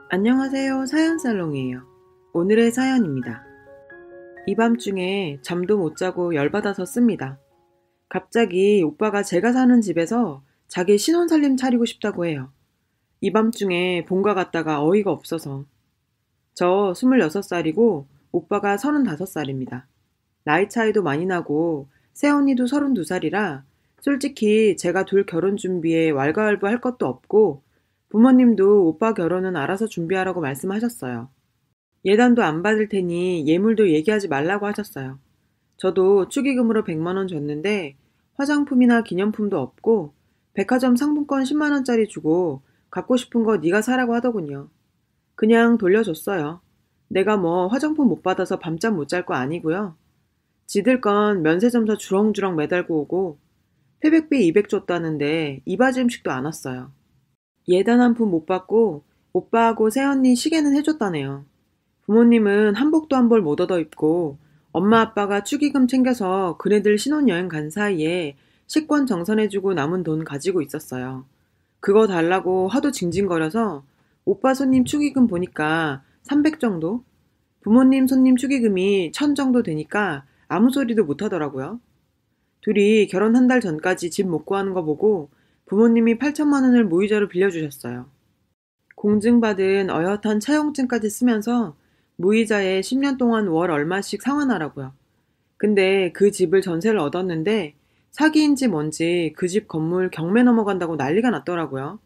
안녕하세요. 사연살롱이에요. 오늘의 사연입니다. 이 밤중에 잠도 못 자고 열받아서 씁니다. 갑자기 오빠가 제가 사는 집에서 자기 신혼살림 차리고 싶다고 해요. 이 밤중에 본가 갔다가 어이가 없어서. 저 26살이고 오빠가 35살입니다. 나이 차이도 많이 나고 새언니도 32살이라 솔직히 제가 둘 결혼 준비에 왈가왈부할 것도 없고 부모님도 오빠 결혼은 알아서 준비하라고 말씀하셨어요. 예단도 안 받을 테니 예물도 얘기하지 말라고 하셨어요. 저도 축의금으로 100만 원 줬는데 화장품이나 기념품도 없고 백화점 상품권 10만 원짜리 주고 갖고 싶은 거 네가 사라고 하더군요. 그냥 돌려줬어요. 내가 뭐 화장품 못 받아서 밤잠 못 잘 거 아니고요. 지들 건 면세점서 주렁주렁 매달고 오고 태백비 200 줬다는데 이바지 음식도 안 왔어요. 예단 한 푼 못 받고 오빠하고 새언니 시계는 해줬다네요. 부모님은 한복도 한 벌 못 얻어 입고 엄마 아빠가 축의금 챙겨서 그네들 신혼여행 간 사이에 식권 정산해주고 남은 돈 가지고 있었어요. 그거 달라고 하도 징징거려서 오빠 손님 축의금 보니까 300 정도? 부모님 손님 축의금이 1000 정도 되니까 아무 소리도 못 하더라고요. 둘이 결혼 한 달 전까지 집 못 구하는 거 보고 부모님이 8천만 원을 무이자로 빌려주셨어요. 공증받은 어엿한 차용증까지 쓰면서 무이자에 10년 동안 월 얼마씩 상환하라고요. 근데 그 집을 전세를 얻었는데 사기인지 뭔지 그 집 건물 경매 넘어간다고 난리가 났더라고요.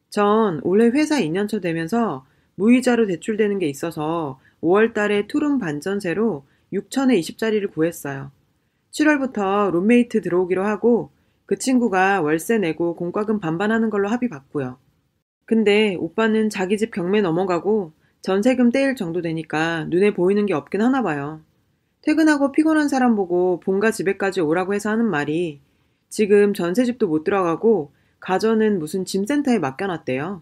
전 올해 회사 2년차 되면서 무이자로 대출되는 게 있어서 5월 달에 투룸 반전세로 6천에 20짜리를 구했어요. 7월부터 룸메이트 들어오기로 하고 그 친구가 월세 내고 공과금 반반하는 걸로 합의 봤고요. 근데 오빠는 자기 집 경매 넘어가고 전세금 떼일 정도 되니까 눈에 보이는 게 없긴 하나 봐요. 퇴근하고 피곤한 사람 보고 본가 집에까지 오라고 해서 하는 말이 지금 전세집도 못 들어가고 가전은 무슨 짐센터에 맡겨놨대요.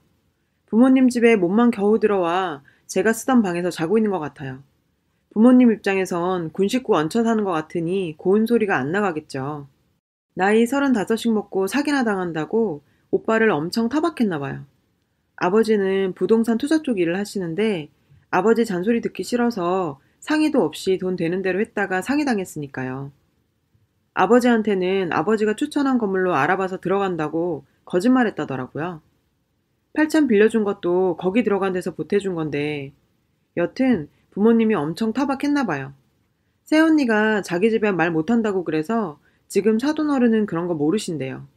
부모님 집에 몸만 겨우 들어와 제가 쓰던 방에서 자고 있는 것 같아요. 부모님 입장에선 군 식구 얹혀 사는 것 같으니 고운 소리가 안 나가겠죠. 나이 35씩 먹고 사기나 당한다고 오빠를 엄청 타박했나 봐요. 아버지는 부동산 투자 쪽 일을 하시는데 아버지 잔소리 듣기 싫어서 상의도 없이 돈 되는 대로 했다가 상의당했으니까요. 아버지한테는 아버지가 추천한 건물로 알아봐서 들어간다고 거짓말했다더라고요. 8천 빌려준 것도 거기 들어간 데서 보태준 건데 여튼 부모님이 엄청 타박했나 봐요. 새언니가 자기 집에 말 못한다고 그래서 지금 사돈어른은 그런 거 모르신대요.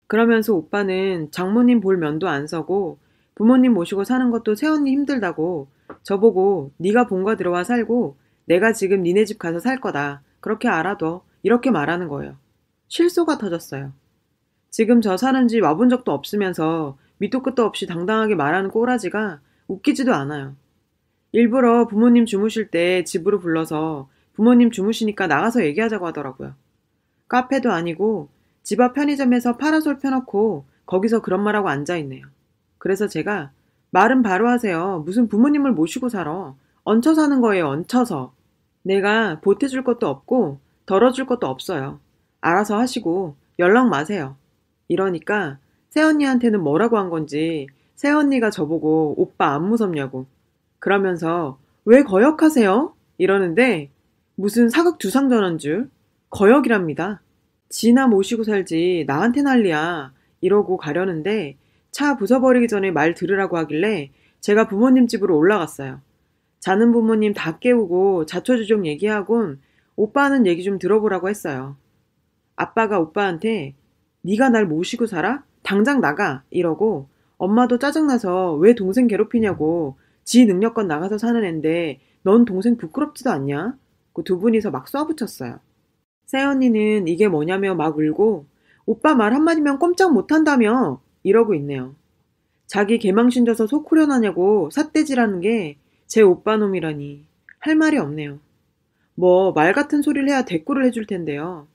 그러면서 오빠는 장모님 볼 면도 안 서고 부모님 모시고 사는 것도 새언니 힘들다고 저보고 네가 본가 들어와 살고 내가 지금 니네 집 가서 살 거다. 그렇게 알아둬. 이렇게 말하는 거예요. 실소가 터졌어요. 지금 저 사는 집 와본 적도 없으면서 밑도 끝도 없이 당당하게 말하는 꼬라지가 웃기지도 않아요. 일부러 부모님 주무실 때 집으로 불러서 부모님 주무시니까 나가서 얘기하자고 하더라고요. 카페도 아니고 집 앞 편의점에서 파라솔 펴놓고 거기서 그런 말하고 앉아있네요. 그래서 제가 말은 바로 하세요. 무슨 부모님을 모시고 살아. 얹혀 사는 거예요. 얹혀서. 내가 보태줄 것도 없고 덜어줄 것도 없어요. 알아서 하시고 연락 마세요. 이러니까 새언니한테는 뭐라고 한 건지 새언니가 저보고 오빠 안 무섭냐고 그러면서 왜 거역하세요? 이러는데 무슨 사극두상 전환 줄 거역이랍니다. 지나 모시고 살지 나한테 난리야 이러고 가려는데 차 부숴버리기 전에 말 들으라고 하길래 제가 부모님 집으로 올라갔어요. 자는 부모님 다 깨우고 자초지종 얘기하곤 오빠는 얘기 좀 들어보라고 했어요. 아빠가 오빠한테 네가 날 모시고 살아? 당장 나가 이러고 엄마도 짜증나서 왜 동생 괴롭히냐고 지 능력껏 나가서 사는 앤데 넌 동생 부끄럽지도 않냐? 그 두 분이서 막 쏴붙였어요. 새언니는 이게 뭐냐며 막 울고 오빠 말 한마디면 꼼짝 못한다며 이러고 있네요. 자기 개망신 져서 속 후련하냐고 삿대질하는 게 제 오빠 놈이라니 할 말이 없네요. 뭐 말 같은 소리를 해야 대꾸를 해줄 텐데요.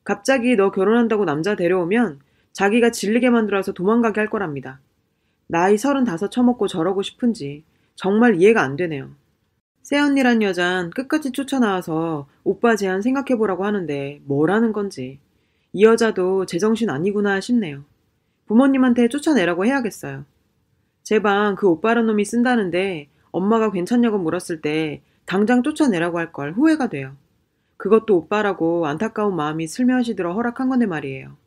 갑자기 너 결혼한다고 남자 데려오면 자기가 질리게 만들어서 도망가게 할 거랍니다. 나이 35 처먹고 저러고 싶은지 정말 이해가 안 되네요. 새언니란 여잔 끝까지 쫓아나와서 오빠 제안 생각해보라고 하는데 뭐라는 건지 이 여자도 제정신 아니구나 싶네요. 부모님한테 쫓아내라고 해야겠어요. 제 방 그 오빠란 놈이 쓴다는데 엄마가 괜찮냐고 물었을 때 당장 쫓아내라고 할 걸 후회가 돼요. 그것도 오빠라고 안타까운 마음이 슬며시 들어 허락한 건데 말이에요.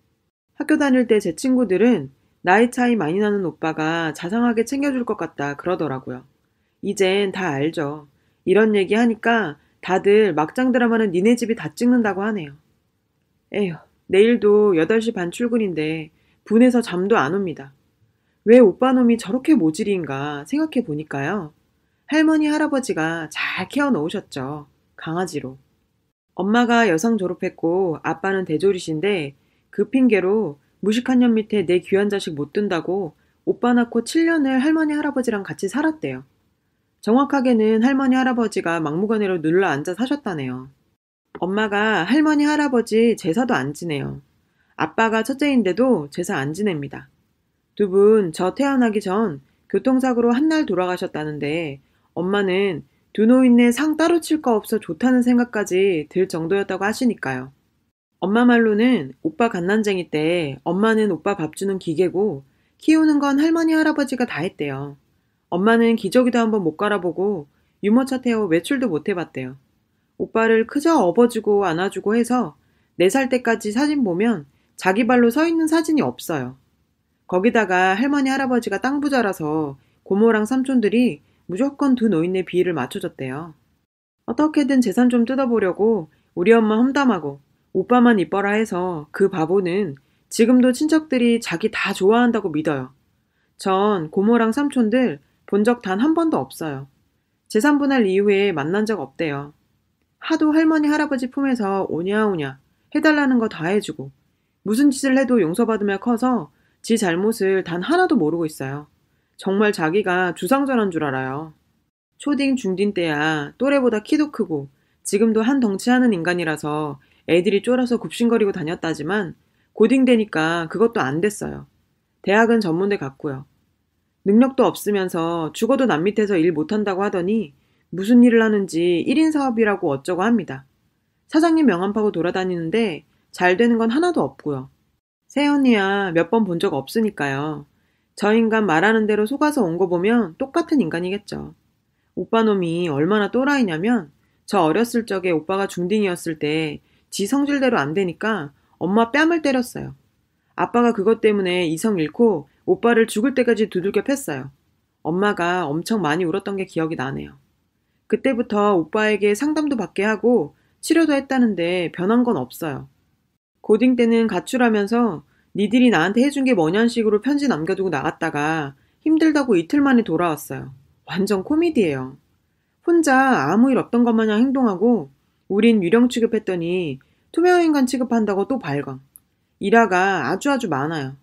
학교 다닐 때 제 친구들은 나이 차이 많이 나는 오빠가 자상하게 챙겨줄 것 같다 그러더라고요. 이젠 다 알죠. 이런 얘기 하니까 다들 막장 드라마는 니네 집이 다 찍는다고 하네요. 에휴, 내일도 8시 반 출근인데 분해서 잠도 안 옵니다. 왜 오빠 놈이 저렇게 모질인가 생각해 보니까요. 할머니, 할아버지가 잘 키워 놓으셨죠. 강아지로. 엄마가 여상 졸업했고 아빠는 대졸이신데 그 핑계로 무식한 년 밑에 내 귀한 자식 못 둔다고 오빠 낳고 7년을 할머니, 할아버지랑 같이 살았대요. 정확하게는 할머니, 할아버지가 막무가내로 눌러 앉아 사셨다네요. 엄마가 할머니, 할아버지 제사도 안 지내요. 아빠가 첫째인데도 제사 안 지냅니다. 두 분 저 태어나기 전 교통사고로 한 날 돌아가셨다는데 엄마는 두 노인네 상 따로 칠 거 없어 좋다는 생각까지 들 정도였다고 하시니까요. 엄마 말로는 오빠 갓난쟁이 때 엄마는 오빠 밥 주는 기계고 키우는 건 할머니 할아버지가 다 했대요. 엄마는 기저귀도 한번 못 갈아보고 유모차 태워 외출도 못 해봤대요. 오빠를 그저 업어주고 안아주고 해서 4살 때까지 사진 보면 자기 발로 서 있는 사진이 없어요. 거기다가 할머니 할아버지가 땅 부자라서 고모랑 삼촌들이 무조건 두 노인네 비위를 맞춰줬대요. 어떻게든 재산 좀 뜯어보려고 우리 엄마 험담하고 오빠만 이뻐라 해서 그 바보는 지금도 친척들이 자기 다 좋아한다고 믿어요. 전 고모랑 삼촌들 본 적 단 한 번도 없어요. 재산 분할 이후에 만난 적 없대요. 하도 할머니 할아버지 품에서 오냐오냐 해달라는 거 다 해주고 무슨 짓을 해도 용서받으며 커서 지 잘못을 단 하나도 모르고 있어요. 정말 자기가 주상전환 줄 알아요. 초딩 중딩 때야 또래보다 키도 크고 지금도 한 덩치 하는 인간이라서 애들이 쫄아서 굽신거리고 다녔다지만 고딩 되니까 그것도 안 됐어요. 대학은 전문대 갔고요. 능력도 없으면서 죽어도 남 밑에서 일 못한다고 하더니 무슨 일을 하는지 1인 사업이라고 어쩌고 합니다. 사장님 명함 파고 돌아다니는데 잘 되는 건 하나도 없고요. 새언니야 몇 번 본 적 없으니까요. 저 인간 말하는 대로 속아서 온 거 보면 똑같은 인간이겠죠. 오빠 놈이 얼마나 또라이냐면 저 어렸을 적에 오빠가 중딩이었을 때 지 성질대로 안 되니까 엄마 뺨을 때렸어요. 아빠가 그것 때문에 이성 잃고 오빠를 죽을 때까지 두들겨 팼어요. 엄마가 엄청 많이 울었던 게 기억이 나네요. 그때부터 오빠에게 상담도 받게 하고 치료도 했다는데 변한 건 없어요. 고딩 때는 가출하면서 니들이 나한테 해준 게 뭐냐는 식으로 편지 남겨두고 나갔다가 힘들다고 이틀 만에 돌아왔어요. 완전 코미디예요. 혼자 아무 일 없던 것 마냥 행동하고 우린 유령 취급했더니 투명인간 취급한다고 또 발광. 일화가 아주 많아요.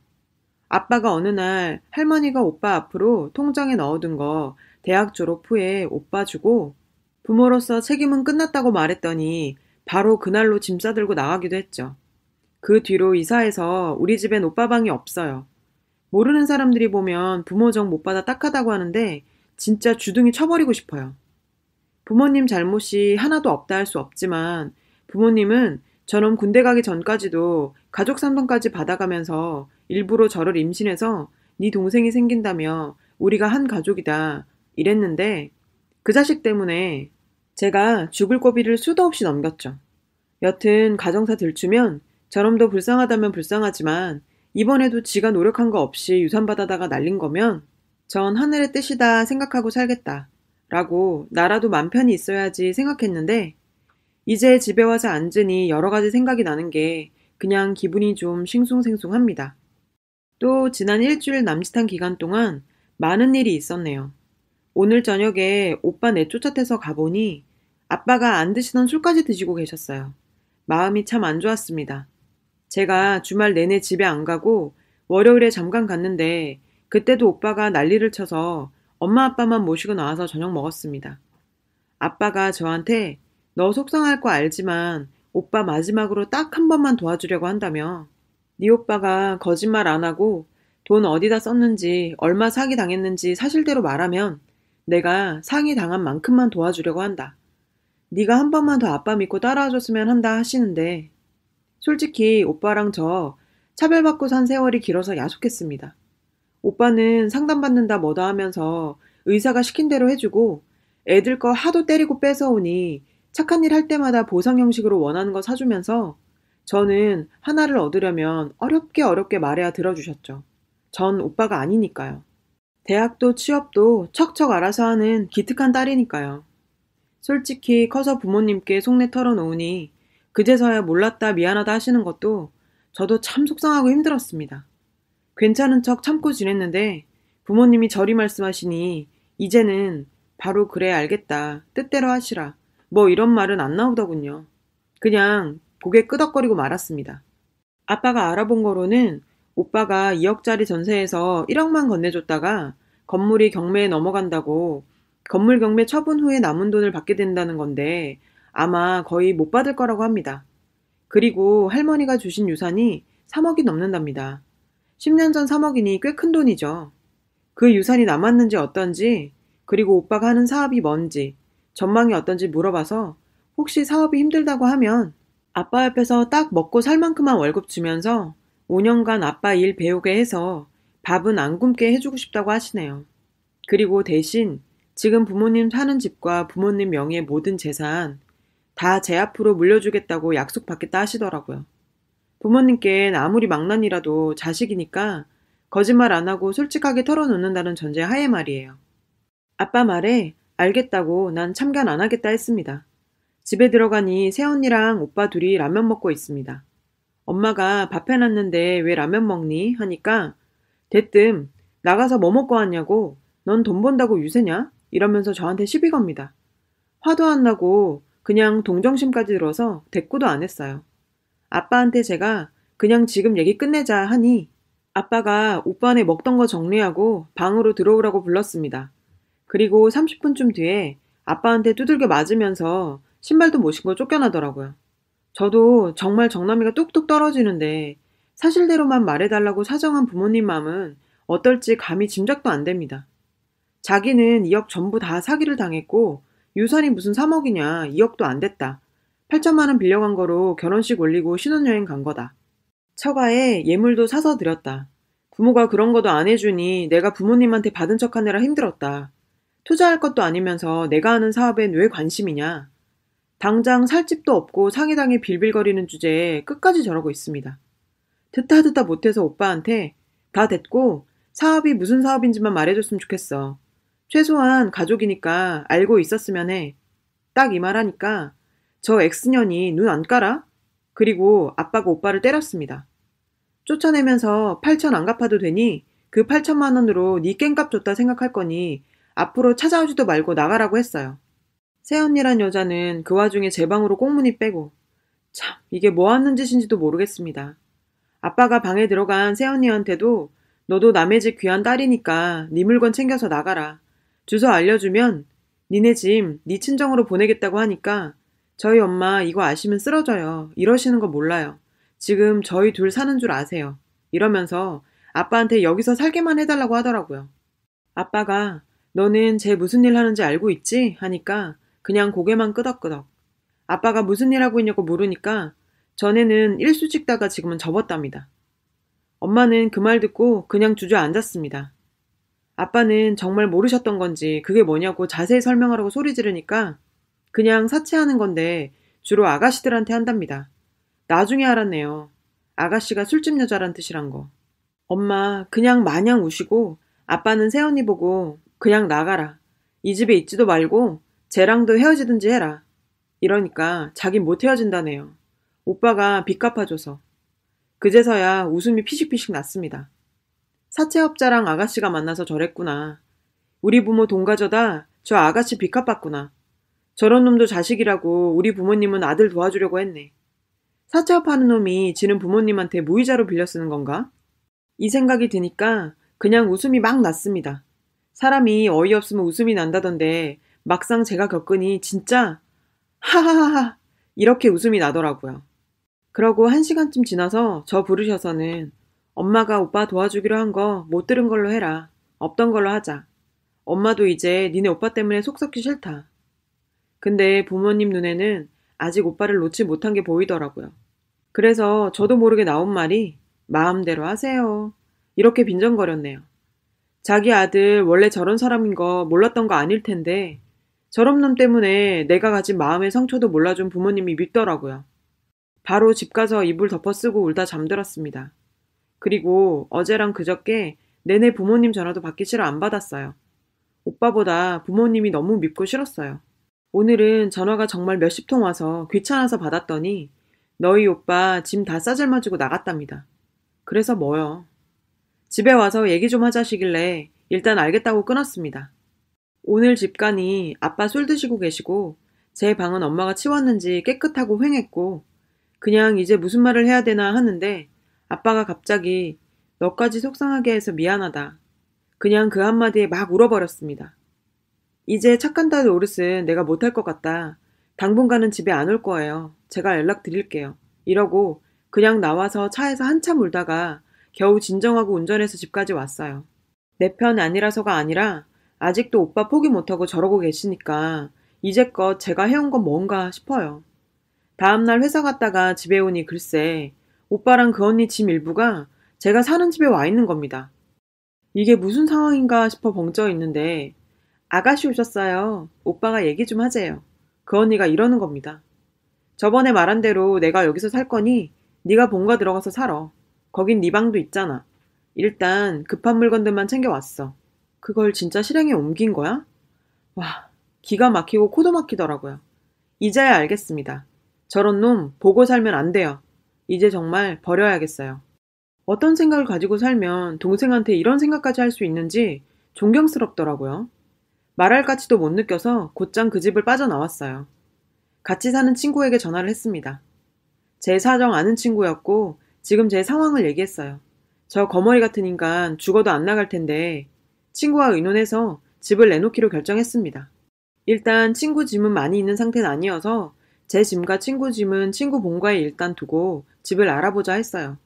아빠가 어느 날 할머니가 오빠 앞으로 통장에 넣어둔 거 대학 졸업 후에 오빠 주고 부모로서 책임은 끝났다고 말했더니 바로 그날로 짐 싸들고 나가기도 했죠. 그 뒤로 이사해서 우리 집엔 오빠 방이 없어요. 모르는 사람들이 보면 부모 정 못 받아 딱하다고 하는데 진짜 주둥이 쳐버리고 싶어요. 부모님 잘못이 하나도 없다 할 수 없지만 부모님은 저놈 군대 가기 전까지도 가족 상담까지 받아가면서 일부러 저를 임신해서 네 동생이 생긴다며 우리가 한 가족이다 이랬는데 그 자식 때문에 제가 죽을 고비를 수도 없이 넘겼죠. 여튼 가정사 들추면 저놈도 불쌍하다면 불쌍하지만 이번에도 지가 노력한 거 없이 유산 받아다가 날린 거면 전 하늘의 뜻이다 생각하고 살겠다 라고 나라도 맘 편히 있어야지 생각했는데 이제 집에 와서 앉으니 여러 가지 생각이 나는 게 그냥 기분이 좀 싱숭생숭합니다. 또 지난 일주일 남짓한 기간 동안 많은 일이 있었네요. 오늘 저녁에 오빠 내쫓아태서 가보니 아빠가 안 드시던 술까지 드시고 계셨어요. 마음이 참 안 좋았습니다. 제가 주말 내내 집에 안 가고 월요일에 잠깐 갔는데 그때도 오빠가 난리를 쳐서 엄마 아빠만 모시고 나와서 저녁 먹었습니다. 아빠가 저한테 너 속상할 거 알지만 오빠 마지막으로 딱 한 번만 도와주려고 한다며 네 오빠가 거짓말 안 하고 돈 어디다 썼는지 얼마 사기 당했는지 사실대로 말하면 내가 상이 당한 만큼만 도와주려고 한다. 네가 한 번만 더 아빠 믿고 따라와줬으면 한다 하시는데 솔직히 오빠랑 저 차별받고 산 세월이 길어서 야속했습니다. 오빠는 상담받는다 뭐다 하면서 의사가 시킨 대로 해주고 애들 거 하도 때리고 뺏어오니 착한 일 할 때마다 보상 형식으로 원하는 거 사주면서 저는 하나를 얻으려면 어렵게 말해야 들어주셨죠. 전 오빠가 아니니까요. 대학도 취업도 척척 알아서 하는 기특한 딸이니까요. 솔직히 커서 부모님께 속내 털어놓으니 그제서야 몰랐다 미안하다 하시는 것도 저도 참 속상하고 힘들었습니다. 괜찮은 척 참고 지냈는데 부모님이 저리 말씀하시니 이제는 바로 그래 알겠다 뜻대로 하시라 뭐 이런 말은 안 나오더군요. 그냥 고개 끄덕거리고 말았습니다. 아빠가 알아본 거로는 오빠가 2억짜리 전세에서 1억만 건네줬다가 건물이 경매에 넘어간다고 건물 경매 처분 후에 남은 돈을 받게 된다는 건데 아마 거의 못 받을 거라고 합니다. 그리고 할머니가 주신 유산이 3억이 넘는답니다. 10년 전 3억이니 꽤 큰 돈이죠. 그 유산이 남았는지 어떤지 그리고 오빠가 하는 사업이 뭔지 전망이 어떤지 물어봐서 혹시 사업이 힘들다고 하면 아빠 옆에서 딱 먹고 살 만큼만 월급 주면서 5년간 아빠 일 배우게 해서 밥은 안 굶게 해주고 싶다고 하시네요. 그리고 대신 지금 부모님 사는 집과 부모님 명의의 모든 재산 다 제 앞으로 물려주겠다고 약속받겠다 하시더라고요. 부모님께는 아무리 망난이라도 자식이니까 거짓말 안 하고 솔직하게 털어놓는다는 전제 하에 말이에요. 아빠 말에 알겠다고 난 참견 안 하겠다 했습니다. 집에 들어가니 새언니랑 오빠 둘이 라면 먹고 있습니다. 엄마가 밥 해놨는데 왜 라면 먹니? 하니까 대뜸 나가서 뭐 먹고 왔냐고 넌 돈 번다고 유세냐? 이러면서 저한테 시비 겁니다. 화도 안 나고 그냥 동정심까지 들어서 대꾸도 안 했어요. 아빠한테 제가 그냥 지금 얘기 끝내자 하니 아빠가 오빠네 먹던 거 정리하고 방으로 들어오라고 불렀습니다. 그리고 30분쯤 뒤에 아빠한테 두들겨 맞으면서 신발도 못 신고 쫓겨나더라고요. 저도 정말 정남이가 뚝뚝 떨어지는데 사실대로만 말해달라고 사정한 부모님 마음은 어떨지 감히 짐작도 안 됩니다. 자기는 2억 전부 다 사기를 당했고 유산이 무슨 3억이냐 2억도 안 됐다. 8천만 원 빌려간 거로 결혼식 올리고 신혼여행 간 거다. 처가에 예물도 사서 드렸다. 부모가 그런 것도 안 해주니 내가 부모님한테 받은 척하느라 힘들었다. 투자할 것도 아니면서 내가 하는 사업엔 왜 관심이냐. 당장 살 집도 없고 상해당해 빌빌거리는 주제에 끝까지 저러고 있습니다. 듣다 못해서 오빠한테 다 됐고 사업이 무슨 사업인지만 말해줬으면 좋겠어. 최소한 가족이니까 알고 있었으면 해. 딱 이 말 하니까 저 X년이 눈 안 깔아? 그리고 아빠가 오빠를 때렸습니다. 쫓아내면서 8천 안 갚아도 되니 그 8천만 원으로 네 깽값 줬다 생각할 거니 앞으로 찾아오지도 말고 나가라고 했어요. 새언니란 여자는 그 와중에 제 방으로 꽁무니 빼고 참 이게 뭐 하는 짓인지도 모르겠습니다. 아빠가 방에 들어간 새언니한테도 너도 남의 집 귀한 딸이니까 네 물건 챙겨서 나가라. 주소 알려주면 니네 집 네 친정으로 보내겠다고 하니까 저희 엄마 이거 아시면 쓰러져요. 이러시는 거 몰라요. 지금 저희 둘 사는 줄 아세요. 이러면서 아빠한테 여기서 살게만 해달라고 하더라고요. 아빠가 너는 쟤 무슨 일 하는지 알고 있지? 하니까 그냥 고개만 끄덕끄덕. 아빠가 무슨 일 하고 있냐고 물으니까 전에는 일수 찍다가 지금은 접었답니다. 엄마는 그 말 듣고 그냥 주저앉았습니다. 아빠는 정말 모르셨던 건지 그게 뭐냐고 자세히 설명하라고 소리 지르니까 그냥 사치하는 건데 주로 아가씨들한테 한답니다. 나중에 알았네요. 아가씨가 술집 여자란 뜻이란 거. 엄마 그냥 마냥 우시고 아빠는 새언니 보고 그냥 나가라. 이 집에 있지도 말고 쟤랑도 헤어지든지 해라. 이러니까 자긴 못 헤어진다네요. 오빠가 빚 갚아줘서. 그제서야 웃음이 피식피식 났습니다. 사채업자랑 아가씨가 만나서 저랬구나. 우리 부모 돈 가져다 저 아가씨 빚 갚았구나. 저런 놈도 자식이라고 우리 부모님은 아들 도와주려고 했네. 사채업하는 놈이 지는 부모님한테 무이자로 빌려 쓰는 건가? 이 생각이 드니까 그냥 웃음이 막 났습니다. 사람이 어이없으면 웃음이 난다던데 막상 제가 겪으니 진짜 하하하하 이렇게 웃음이 나더라고요. 그러고 1시간쯤 지나서 저 부르셔서는 엄마가 오빠 도와주기로 한 거 못 들은 걸로 해라. 없던 걸로 하자. 엄마도 이제 니네 오빠 때문에 속 썩기 싫다. 근데 부모님 눈에는 아직 오빠를 놓지 못한 게 보이더라고요. 그래서 저도 모르게 나온 말이 마음대로 하세요. 이렇게 빈정거렸네요. 자기 아들 원래 저런 사람인 거 몰랐던 거 아닐 텐데 저런 놈 때문에 내가 가진 마음의 상처도 몰라준 부모님이 밉더라고요. 바로 집 가서 이불 덮어쓰고 울다 잠들었습니다. 그리고 어제랑 그저께 내내 부모님 전화도 받기 싫어 안 받았어요. 오빠보다 부모님이 너무 밉고 싫었어요. 오늘은 전화가 정말 몇십 통 와서 귀찮아서 받았더니 너희 오빠 짐 다 싸질러지고 나갔답니다. 그래서 뭐요? 집에 와서 얘기 좀 하자시길래 일단 알겠다고 끊었습니다. 오늘 집 가니 아빠 술 드시고 계시고 제 방은 엄마가 치웠는지 깨끗하고 휑했고 그냥 이제 무슨 말을 해야 되나 하는데 아빠가 갑자기 너까지 속상하게 해서 미안하다. 그냥 그 한마디에 막 울어버렸습니다. 이제 착한 딸 노릇은 내가 못할 것 같다. 당분간은 집에 안 올 거예요. 제가 연락드릴게요. 이러고 그냥 나와서 차에서 한참 울다가 겨우 진정하고 운전해서 집까지 왔어요. 내 편 아니라서가 아니라 아직도 오빠 포기 못하고 저러고 계시니까 이제껏 제가 해온 건 뭔가 싶어요. 다음날 회사 갔다가 집에 오니 글쎄 오빠랑 그 언니 짐 일부가 제가 사는 집에 와 있는 겁니다. 이게 무슨 상황인가 싶어 벙쪄 있는데 아가씨 오셨어요. 오빠가 얘기 좀 하재요. 그 언니가 이러는 겁니다. 저번에 말한 대로 내가 여기서 살 거니 네가 본가 들어가서 살아. 거긴 네 방도 있잖아. 일단 급한 물건들만 챙겨왔어. 그걸 진짜 실행에 옮긴 거야? 와, 기가 막히고 코도 막히더라고요. 이제야 알겠습니다. 저런 놈 보고 살면 안 돼요. 이제 정말 버려야겠어요. 어떤 생각을 가지고 살면 동생한테 이런 생각까지 할 수 있는지 존경스럽더라고요. 말할 가치도 못 느껴서 곧장 그 집을 빠져나왔어요. 같이 사는 친구에게 전화를 했습니다. 제 사정 아는 친구였고 지금 제 상황을 얘기했어요. 저 거머리 같은 인간 죽어도 안 나갈 텐데 친구와 의논해서 집을 내놓기로 결정했습니다. 일단 친구 짐은 많이 있는 상태는 아니어서 제 짐과 친구 짐은 친구 본가에 일단 두고 집을 알아보자 했어요.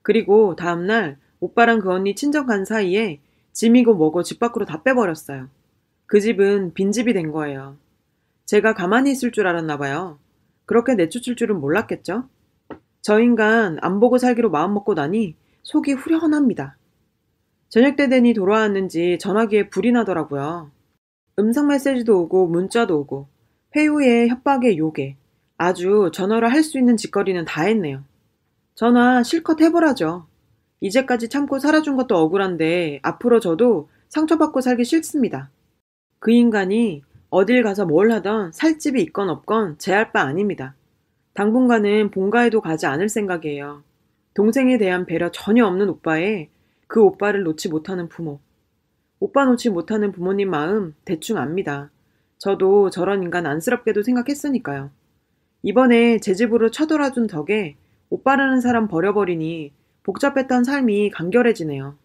그리고 다음날 오빠랑 그 언니 친정 간 사이에 짐이고 뭐고 집 밖으로 다 빼버렸어요. 그 집은 빈집이 된 거예요. 제가 가만히 있을 줄 알았나 봐요. 그렇게 내쫓을 줄은 몰랐겠죠? 저 인간 안 보고 살기로 마음먹고 나니 속이 후련합니다. 저녁 때 되니 돌아왔는지 전화기에 불이 나더라고요. 음성 메시지도 오고 문자도 오고 회유에 협박에 욕에 아주 전화로 할 수 있는 짓거리는 다 했네요. 전화 실컷 해보라죠. 이제까지 참고 살아준 것도 억울한데 앞으로 저도 상처받고 살기 싫습니다. 그 인간이 어딜 가서 뭘 하던 살 집이 있건 없건 제 할 바 아닙니다. 당분간은 본가에도 가지 않을 생각이에요. 동생에 대한 배려 전혀 없는 오빠에 그 오빠를 놓지 못하는 부모. 오빠 놓지 못하는 부모님 마음 대충 압니다. 저도 저런 인간 안쓰럽게도 생각했으니까요. 이번에 제 집으로 쳐들어준 덕에 오빠라는 사람 버려버리니 복잡했던 삶이 간결해지네요.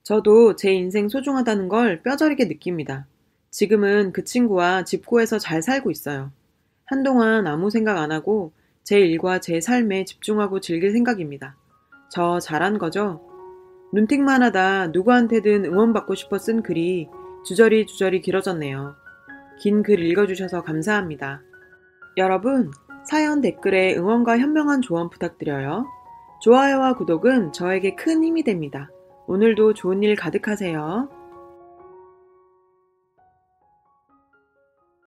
저도 제 인생 소중하다는 걸 뼈저리게 느낍니다. 지금은 그 친구와 집코에서 잘 살고 있어요. 한동안 아무 생각 안 하고 제 일과 제 삶에 집중하고 즐길 생각입니다. 저 잘한 거죠? 눈팅만 하다 누구한테든 응원받고 싶어 쓴 글이 주저리 길어졌네요. 긴 글 읽어주셔서 감사합니다. 여러분, 사연 댓글에 응원과 현명한 조언 부탁드려요. 좋아요와 구독은 저에게 큰 힘이 됩니다. 오늘도 좋은 일 가득하세요.